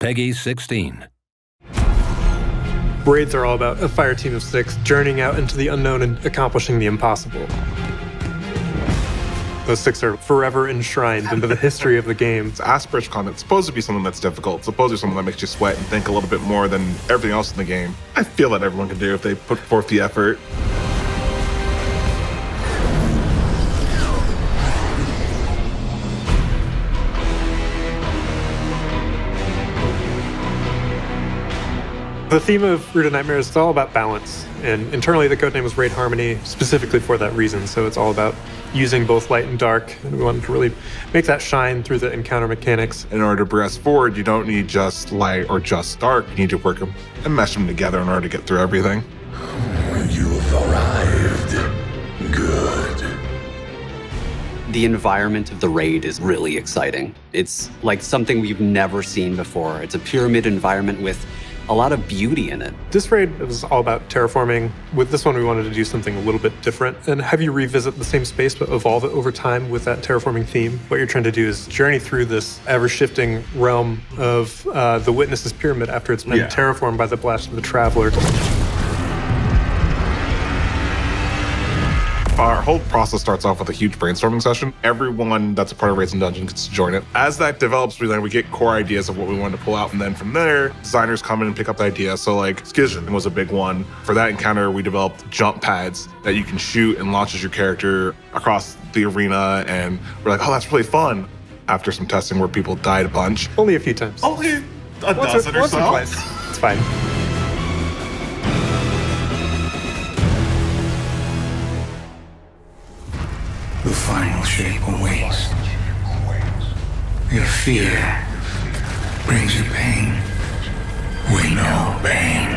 Peggy 16. Raids are all about a fire team of 6 journeying out into the unknown and accomplishing the impossible. Those 6 are forever enshrined into the history of the game. It's aspirational content. It's supposed to be something that's difficult. It's supposed to be something that makes you sweat and think a little bit more than everything else in the game. I feel that everyone can do if they put forth the effort. The theme of Root of Nightmares is all about balance, and internally the codename was Raid Harmony, specifically for that reason. So it's all about using both light and dark, and we wanted to really make that shine through the encounter mechanics. In order to progress forward, you don't need just light or just dark. You need to work them and mesh them together in order to get through everything. You've arrived. Good. The environment of the raid is really exciting. It's like something we've never seen before. It's a pyramid environment with a lot of beauty in it. This raid was all about terraforming. With this one, we wanted to do something a little bit different and have you revisit the same space but evolve it over time with that terraforming theme. What you're trying to do is journey through this ever-shifting realm of the Witness's Pyramid after it's been terraformed by the blast of the Traveler. Our whole process starts off with a huge brainstorming session. Everyone that's a part of Raids and Dungeons gets to join it. As that develops, we get core ideas of what we want to pull out, and then from there, designers come in and pick up the idea. So like Skizzen was a big one. For that encounter, we developed jump pads that you can shoot and launch as your character across the arena, and we're like, oh, that's really fun. After some testing where people died a bunch. Only a few times. Only a dozen or so. Twice. It's fine. The final shape awaits. Your fear brings you pain. We know pain.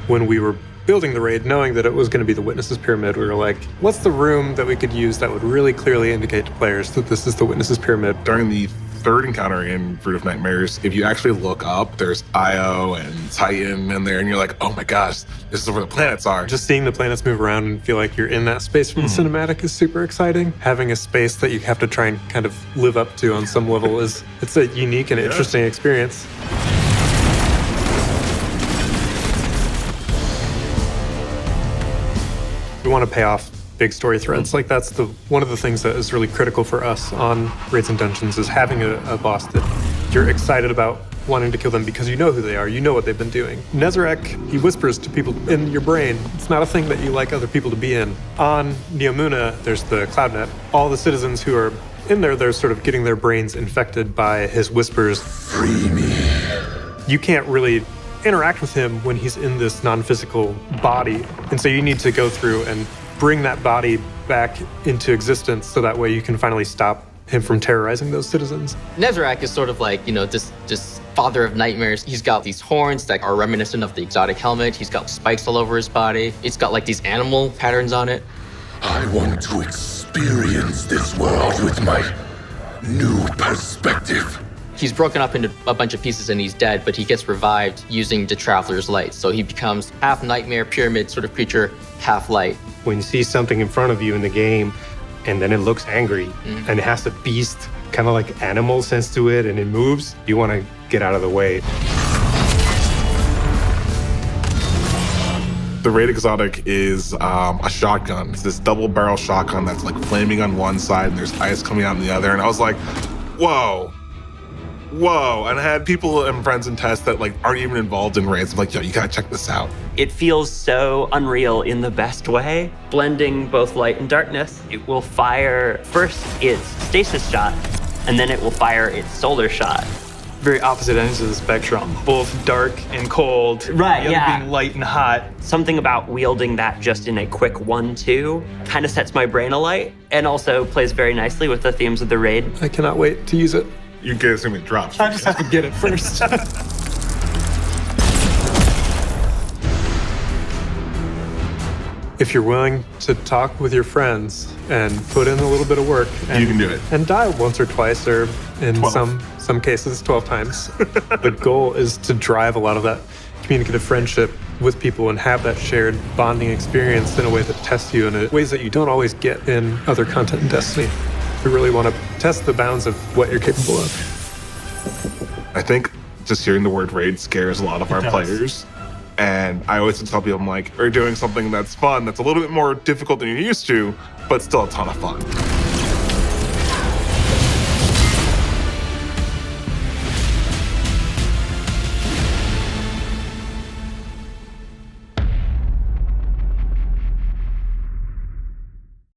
When we were building the raid, knowing that it was going to be the Witness's Pyramid, we were like, what's the room that we could use that would really clearly indicate to players that this is the Witness's Pyramid? During the third encounter in Root of Nightmares, if you actually look up, there's Io and Titan in there, and you're like, oh my gosh, this is where the planets are. Just seeing the planets move around and feel like you're in that space from the cinematic is super exciting. Having a space that you have to try and kind of live up to on some level it's a unique and interesting experience. We want to pay off big story threads. Like that's one of the things that is really critical for us on Raids and Dungeons is having a boss that you're excited about wanting to kill them because you know who they are, you know what they've been doing. Nezarec, he whispers to people in your brain. It's not a thing that you like other people to be in. On Neomuna, there's the CloudNet. All the citizens who are in there, they're sort of getting their brains infected by his whispers. Free me. You can't really interact with him when he's in this non-physical body. And so you need to go through and bring that body back into existence so that way you can finally stop him from terrorizing those citizens. Nezarec is sort of like, this father of nightmares. He's got these horns that are reminiscent of the exotic helmet. He's got spikes all over his body. It's got like these animal patterns on it. I want to experience this world with my new perspective. He's broken up into a bunch of pieces and he's dead, but he gets revived using the Traveler's Light. So he becomes half nightmare, pyramid sort of creature, half light. When you see something in front of you in the game, and then it looks angry, and it has a beast, kind of like animal sense to it, and it moves, you want to get out of the way. The Raid Exotic is a shotgun. It's this double-barrel shotgun that's like flaming on one side and there's ice coming out on the other. And I was like, whoa. And I had people and friends in tests that like aren't even involved in raids. I'm like, yo, you gotta check this out. It feels so unreal in the best way, blending both light and darkness. It will fire first its stasis shot, and then it will fire its solar shot. Very opposite ends of the spectrum, both dark and cold. Right, the other being light and hot. Something about wielding that just in a quick 1-2 kind of sets my brain alight, and also plays very nicely with the themes of the raid. I cannot wait to use it. You can assume it drops. I just have to get it first. If you're willing to talk with your friends and put in a little bit of work, and you can do it. And die once or twice, or in 12. some cases 12 times. The goal is to drive a lot of that communicative friendship with people and have that shared bonding experience in a way that tests you in ways that you don't always get in other content in Destiny. We really want to test the bounds of what you're capable of. I think just hearing the word raid scares a lot of our does. players. And I always tell people, I'm like, we're doing something that's fun, that's a little bit more difficult than you're used to, but still a ton of fun.